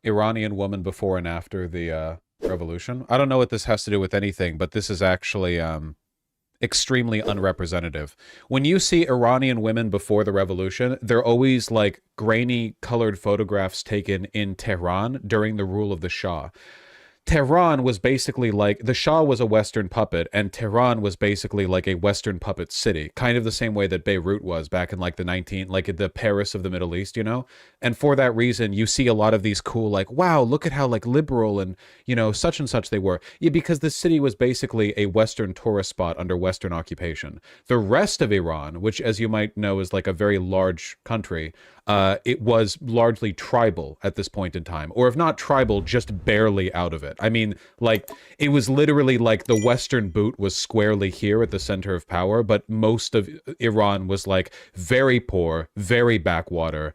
Iranian woman before and after the revolution. I don't know what this has to do with anything, but this is actually extremely unrepresentative. When you see Iranian women before the revolution, they're always like grainy colored photographs taken in Tehran during the rule of the Shah. Tehran was basically like, the Shah was a Western puppet, and Tehran was basically like a Western puppet city, kind of the same way that Beirut was back in like the Paris of the Middle East, you know? And for that reason, you see a lot of these cool, like, wow, look at how like liberal and, you know, such and such they were. Yeah, because the city was basically a Western tourist spot under Western occupation. The rest of Iran, which as you might know is like a very large country, it was largely tribal at this point in time, or if not tribal, just barely out of it. I mean, like, it was literally like the Western boot was squarely here at the center of power, but most of Iran was like very poor, very backwater,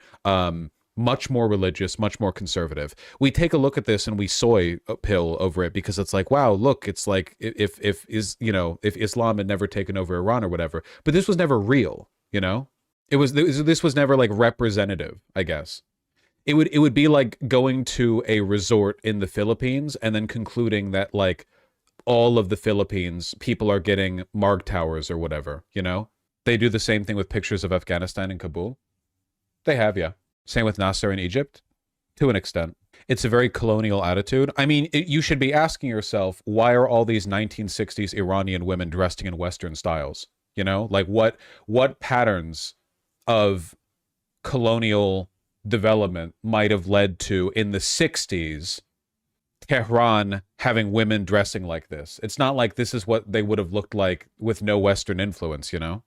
much more religious, much more conservative. We take a look at this and we soy pill over it because it's like, wow, look, it's like if Islam had never taken over Iran or whatever, but this was never real, you know? This was never like representative, I guess. It would be like going to a resort in the Philippines and then concluding that like all of the Philippines people are getting Marg towers or whatever, you know? They do the same thing with pictures of Afghanistan and Kabul. They have, yeah. Same with Nasser in Egypt, to an extent. It's a very colonial attitude. I mean, you should be asking yourself, why are all these 1960s Iranian women dressing in Western styles? You know, like what patterns of colonial development might have led to in the 60s Tehran having women dressing like this. It's not like this is what they would have looked like with no Western influence, you know?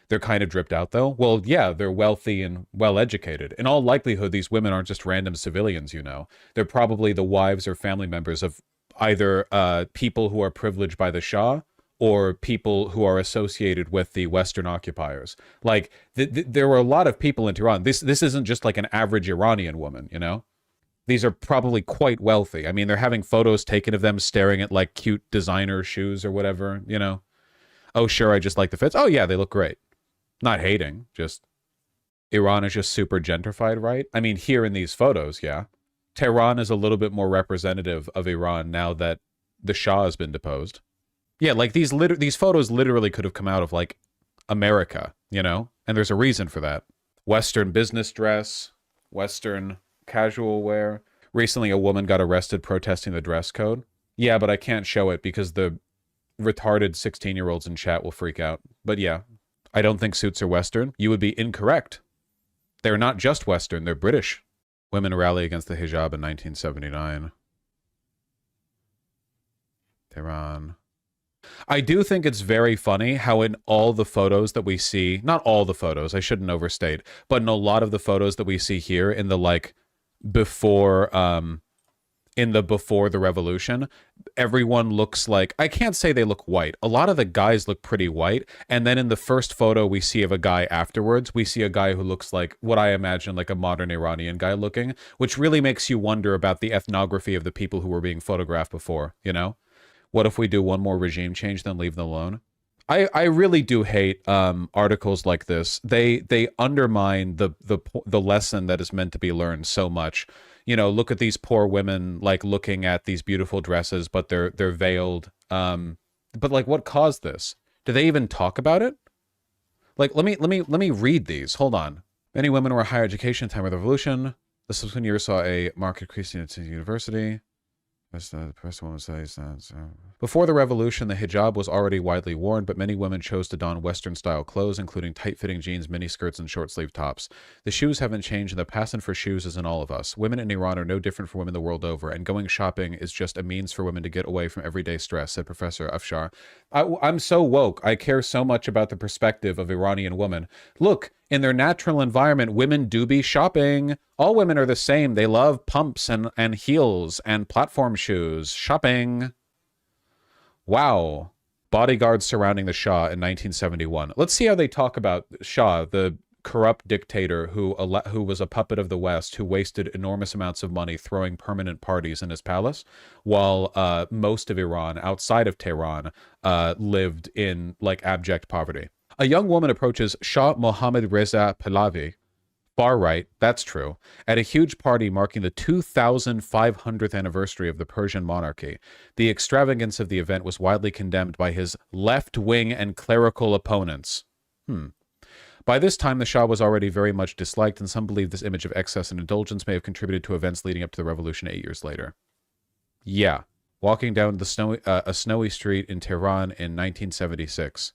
They're kind of dripped out though. Well, yeah, they're wealthy and well educated. In all likelihood, these women aren't just random civilians, you know? They're probably the wives or family members of either people who are privileged by the Shah or people who are associated with the Western occupiers. Like, there were a lot of people in Tehran. This isn't just like an average Iranian woman, you know? These are probably quite wealthy. I mean, they're having photos taken of them staring at like cute designer shoes or whatever, you know? Oh, sure, I just like the fits. Oh, yeah, they look great. Not hating, just Iran is just super gentrified, right? I mean, here in these photos, yeah. Tehran is a little bit more representative of Iran now that the Shah has been deposed. Yeah, like these photos literally could have come out of like America, you know? And there's a reason for that. Western business dress, Western casual wear. Recently, a woman got arrested protesting the dress code. Yeah, but I can't show it because the retarded 16-year-olds in chat will freak out. But yeah, I don't think suits are Western. You would be incorrect. They're not just Western, they're British. Women rally against the hijab in 1979. Tehran. I do think it's very funny how in all the photos that we see, not all the photos, I shouldn't overstate, but in a lot of the photos that we see here in the like before the revolution, everyone looks like, I can't say they look white. A lot of the guys look pretty white. And then in the first photo we see of a guy afterwards, we see a guy who looks like what I imagine like a modern Iranian guy looking, which really makes you wonder about the ethnography of the people who were being photographed before, you know? What if we do one more regime change, then leave them alone? I really do hate articles like this. They undermine the lesson that is meant to be learned so much. You know, look at these poor women like looking at these beautiful dresses, but they're veiled. But like, what caused this? Do they even talk about it? Like, let me read these. Hold on. Many women were higher education at the time of the revolution. The subsequent years saw a marked increase in university. The first one says that. Before the revolution, the hijab was already widely worn, but many women chose to don Western-style clothes, including tight-fitting jeans, miniskirts, and short-sleeve tops. The shoes haven't changed, and the passion for shoes is in all of us. Women in Iran are no different from women the world over, and going shopping is just a means for women to get away from everyday stress, said Professor Afshar. I'm so woke. I care so much about the perspective of Iranian women. Look, in their natural environment, women do be shopping. All women are the same. They love pumps and heels and platform shoes. Shopping. Wow. Bodyguards surrounding the Shah in 1971. Let's see how they talk about Shah, the corrupt dictator who was a puppet of the West, who wasted enormous amounts of money throwing permanent parties in his palace, while most of Iran, outside of Tehran, lived in like abject poverty. A young woman approaches Shah Mohammad Reza Pahlavi, Far right, that's true. At a huge party marking the 2,500th anniversary of the Persian monarchy, the extravagance of the event was widely condemned by his left-wing and clerical opponents. By this time, the Shah was already very much disliked, and some believe this image of excess and indulgence may have contributed to events leading up to the revolution 8 years later. Yeah. Walking down a snowy street in Tehran in 1976.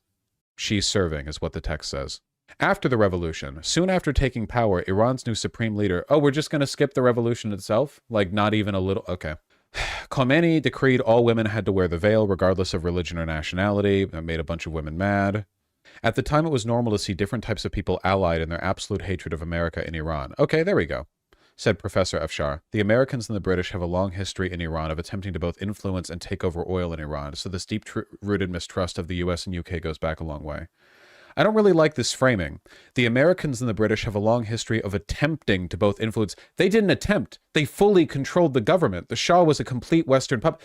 She's serving, is what the text says. After the revolution, soon after taking power, Iran's new supreme leader... Oh, we're just going to skip the revolution itself? Like, not even a little... Okay. Khomeini decreed all women had to wear the veil, regardless of religion or nationality. That made a bunch of women mad. At the time, it was normal to see different types of people allied in their absolute hatred of America in Iran. Okay, there we go. Said Professor Afshar. The Americans and the British have a long history in Iran of attempting to both influence and take over oil in Iran, so this deep-rooted mistrust of the US and UK goes back a long way. I don't really like this framing. The Americans and the British have a long history of attempting to both influence. They didn't attempt. They fully controlled the government. The Shah was a complete Western puppet.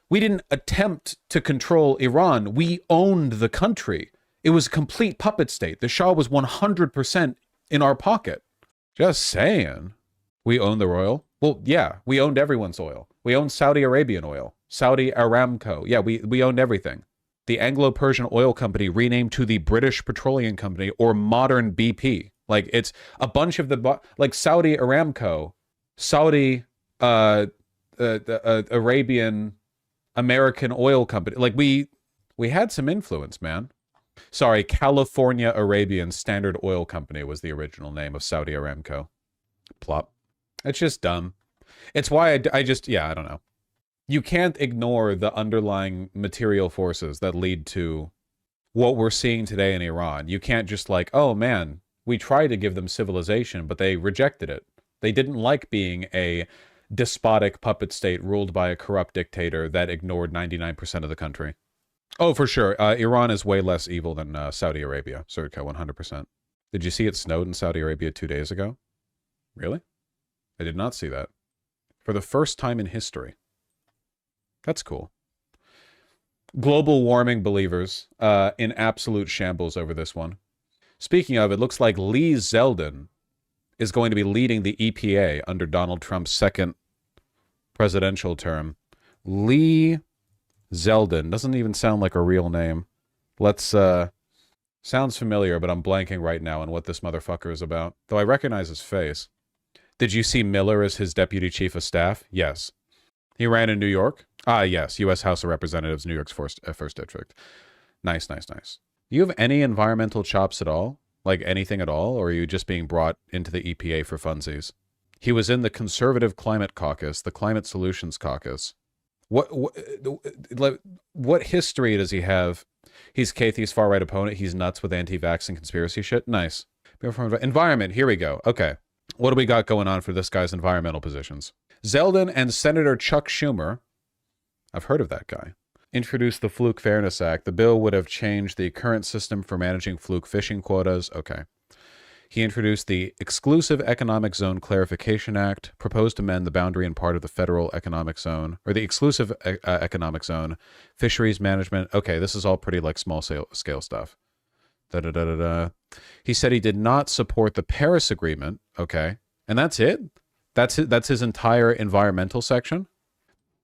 We didn't attempt to control Iran. We owned the country. It was a complete puppet state. The Shah was 100% in our pocket. Just saying. We owned the oil? Well, yeah, we owned everyone's oil. We owned Saudi Arabian oil. Saudi Aramco. Yeah, we owned everything. The Anglo-Persian Oil Company renamed to the British Petroleum Company, or modern BP. Like, it's a bunch of the... Like, Saudi Aramco, Saudi Arabian American Oil Company. Like, we had some influence, man. Sorry, California Arabian Standard Oil Company was the original name of Saudi Aramco. Plop. It's just dumb. It's why I just... Yeah, I don't know. You can't ignore the underlying material forces that lead to what we're seeing today in Iran. You can't just like, oh man, we tried to give them civilization, but they rejected it. They didn't like being a despotic puppet state ruled by a corrupt dictator that ignored 99% of the country. Oh, for sure. Iran is way less evil than Saudi Arabia. Circa 100%. Did you see it snowed in Saudi Arabia 2 days ago? Really? I did not see that. For the first time in history. That's cool. Global warming believers in absolute shambles over this one. Speaking of, it looks like Lee Zeldin is going to be leading the EPA under Donald Trump's second presidential term. Lee Zeldin. Doesn't even sound like a real name. Let's, sounds familiar, but I'm blanking right now on what this motherfucker is about. Though I recognize his face. Did you see Miller as his deputy chief of staff? Yes. He ran in New York? Ah, yes. U.S. House of Representatives, New York's first district. Nice, nice, nice. Do you have any environmental chops at all? Like anything at all? Or are you just being brought into the EPA for funsies? He was in the Conservative Climate Caucus, the Climate Solutions Caucus. What history does he have? He's Kathy's far-right opponent. He's nuts with anti-vax and conspiracy shit. Nice. Environment. Here we go. Okay. What do we got going on for this guy's environmental positions? Zeldin and Senator Chuck Schumer, I've heard of that guy, introduced the Fluke Fairness Act. The bill would have changed the current system for managing fluke fishing quotas. Okay. He introduced the Exclusive Economic Zone Clarification Act, proposed to amend the boundary and part of the Federal Economic Zone, or the Exclusive Economic Zone, Fisheries Management. Okay, this is all pretty like small scale stuff. He said he did not support the Paris Agreement. Okay. And that's it? That's his entire environmental section?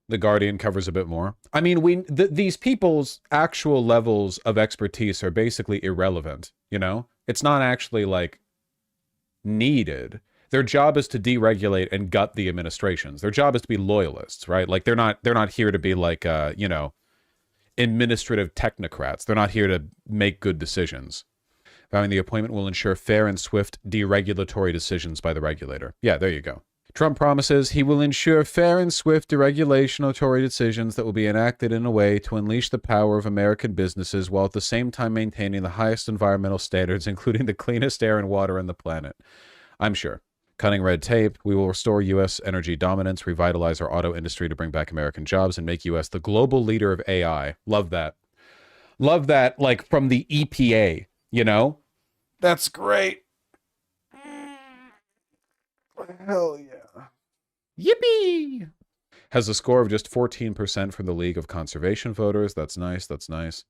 The Guardian covers a bit more. I mean, these people's actual levels of expertise are basically irrelevant, you know? It's not actually, like, needed. Their job is to deregulate and gut the administrations. Their job is to be loyalists, right? Like, they're not here to be, like, you know, administrative technocrats. They're not here to make good decisions. Vowing the appointment will ensure fair and swift deregulatory decisions by the regulator. Yeah, there you go. Trump promises he will ensure fair and swift deregulatory decisions that will be enacted in a way to unleash the power of American businesses while at the same time maintaining the highest environmental standards, including the cleanest air and water on the planet. I'm sure. Cutting red tape, we will restore U.S. energy dominance, revitalize our auto industry to bring back American jobs, and make U.S. the global leader of AI. Love that. Love that, like, from the EPA, you know? That's great. Hell yeah. Yippee! Has a score of just 14% from the League of Conservation Voters. That's nice. That's nice.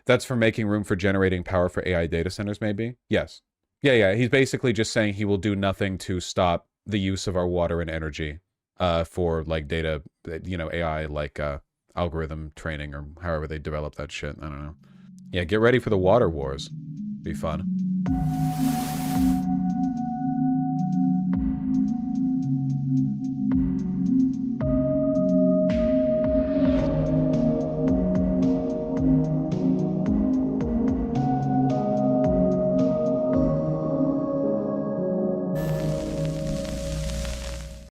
That's for making room for generating power for AI data centers, maybe? Yes. Yeah. He's basically just saying he will do nothing to stop the use of our water and energy for like data, AI, like algorithm training or however they develop that shit. I don't know. Yeah, get ready for the water wars. Be fun.